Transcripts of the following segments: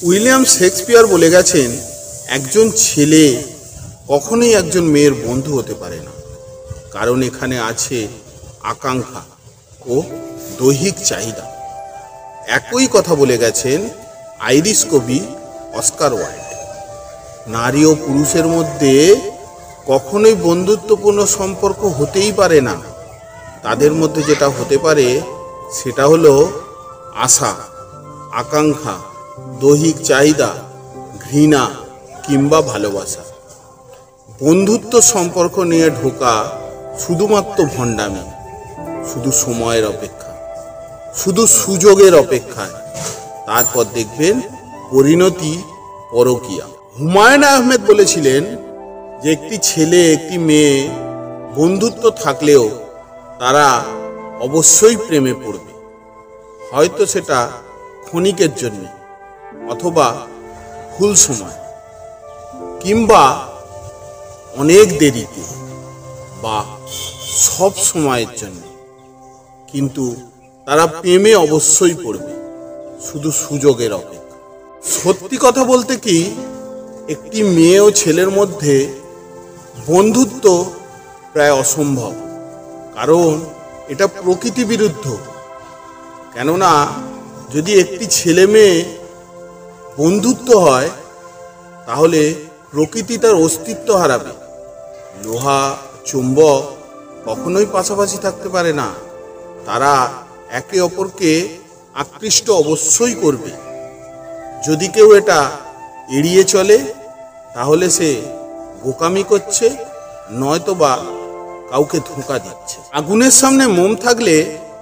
William Shakespeare বলে গেছেন, একজন ছেলে কখনোই একজন মেয়ের বন্ধু হতে পারে না, কারণ এখানে আছে আকাঙ্ক্ষা ও দৈহিক চাহিদা। একই কথা বলে গেছেন আইরিশ কবি অস্কার ওয়াইল্ড। নারী ও পুরুষের মধ্যে কখনোই বন্ধুত্বপূর্ণ সম্পর্ক হতেই পারে না। তাদের মধ্যে যেটা হতে পারে সেটা হলো আশা, আকাঙ্ক্ষা, দৈহিক চাহিদা, ঘৃণা কিংবা ভালোবাসা। বন্ধুত্ব সম্পর্ক নিয়ে ঢোকা শুধুমাত্র ভণ্ডামি, শুধু সময়ের অপেক্ষা, শুধু সুযোগের অপেক্ষায়। তারপর দেখবেন পরিণতি পরকীয়া। হুমায়ুন আহমেদ বলেছিলেন যে একটি ছেলে একটি মেয়ে বন্ধুত্ব থাকলেও তারা অবশ্যই প্রেমে পড়বে, হয়তো সেটা ক্ষণিকের জন্য, অথবা ভুল সময়, কিংবা অনেক দেরিতে, বা সব সময়ের জন্য, কিন্তু তারা প্রেমে অবশ্যই পড়বে, শুধু সুযোগের অপেক্ষা। সত্যি কথা বলতে কি, একটি মেয়ে ও ছেলের মধ্যে বন্ধুত্ব প্রায় অসম্ভব, কারণ এটা প্রকৃতি বিরুদ্ধ। কেননা যদি একটি ছেলে মেয়ে বন্ধুত্ব হয় তাহলে প্রকৃতি তার অস্তিত্ব হারাবে। লোহা চুম্বক কখনোই পাশাপাশি থাকতে পারে না, তারা একে অপরকে আকৃষ্ট অবশ্যই করবে। যদি কেউ এটা এড়িয়ে চলে তাহলে সে বোকামি করছে, নয়তোবা কাউকে ধোঁকা দিচ্ছে। আগুনের সামনে মোম থাকলে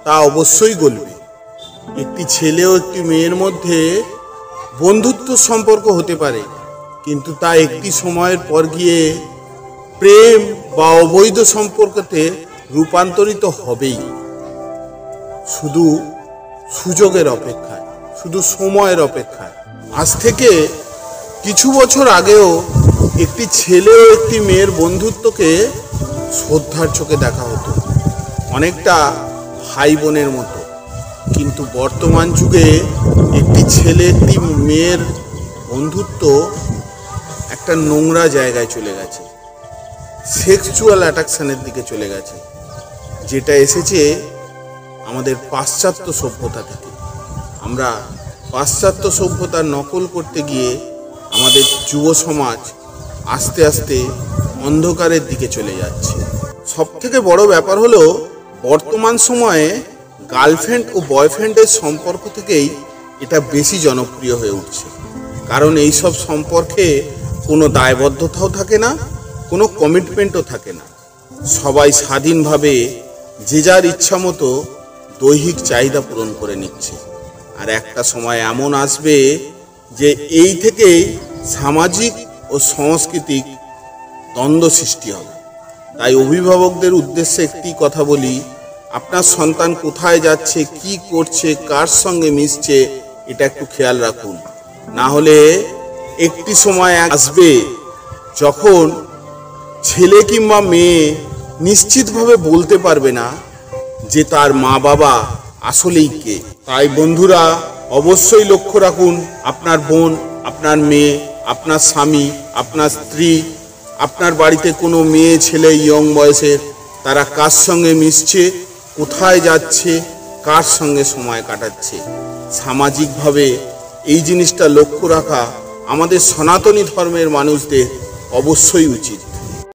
তা অবশ্যই গলবে। একটি ছেলে ও একটি মেয়ের মধ্যে বন্ধুত্ব সম্পর্ক হতে পারে, কিন্তু তা একটি সময়ের পর গিয়ে প্রেম বা অবৈধ সম্পর্কতে রূপান্তরিত হবেই, শুধু সুযোগের অপেক্ষায়, শুধু সময়ের অপেক্ষায়। আজ থেকে কিছু বছর আগেও একটি ছেলে ও একটি মেয়ের বন্ধুত্বকে শ্রদ্ধার চোখে দেখা হতো, অনেকটা ভাই বোনের মতো। কিন্তু বর্তমান যুগে একটি ছেলে একটি মেয়ের বন্ধুত্ব একটা নোংরা জায়গায় চলে গেছে, সেক্সুয়াল অ্যাট্রাকশনের দিকে চলে গেছে, যেটা এসেছে আমাদের পাশ্চাত্য সভ্যতা থেকে। আমরা পাশ্চাত্য সভ্যতার নকল করতে গিয়ে আমাদের যুব সমাজ আস্তে আস্তে অন্ধকারের দিকে চলে যাচ্ছে। সব থেকে বড় ব্যাপার হলো, বর্তমান সময়ে গার্লফ্রেন্ড ও বয়ফ্রেন্ডের সম্পর্ক থেকেই এটা বেশি জনপ্রিয় হয়ে উঠছে। কারণ এই সব সম্পর্কে কোনো দায়বদ্ধতাও থাকে না, কোনো কমিটমেন্টও থাকে না। সবাই স্বাধীনভাবে যে যার ইচ্ছা মতো দৈহিক চাহিদা পূরণ করে নিচ্ছে। আর একটা সময় এমন আসবে যে এই থেকেই সামাজিক ও সাংস্কৃতিক দ্বন্দ্ব সৃষ্টি হবে। তাই অভিভাবকদের উদ্দেশ্যে একটি কথা বলি, আপনার সন্তান কোথায় যাচ্ছে, কি করছে, কার সঙ্গে মিশছে, এটা একটু খেয়াল রাখুন। না হলে একটি সময় আসবে যখন ছেলে কিংবা মেয়ে নিশ্চিতভাবে বলতে পারবে না যে তার মা বাবা আসলেই কে। তাই বন্ধুরা, অবশ্যই লক্ষ্য রাখুন আপনার বোন, আপনার মেয়ে, আপনার স্বামী, আপনার স্ত্রী, আপনার বাড়িতে কোনো মেয়ে ছেলে ইয়ং বয়সের, তারা কার সঙ্গে মিশছে, কোথায় যাচ্ছে, কার সঙ্গে সময় কাটাচ্ছে। সামাজিকভাবে এই জিনিসটা লক্ষ্য রাখা আমাদের সনাতনী ধর্মের মানুষদের অবশ্যই উচিত।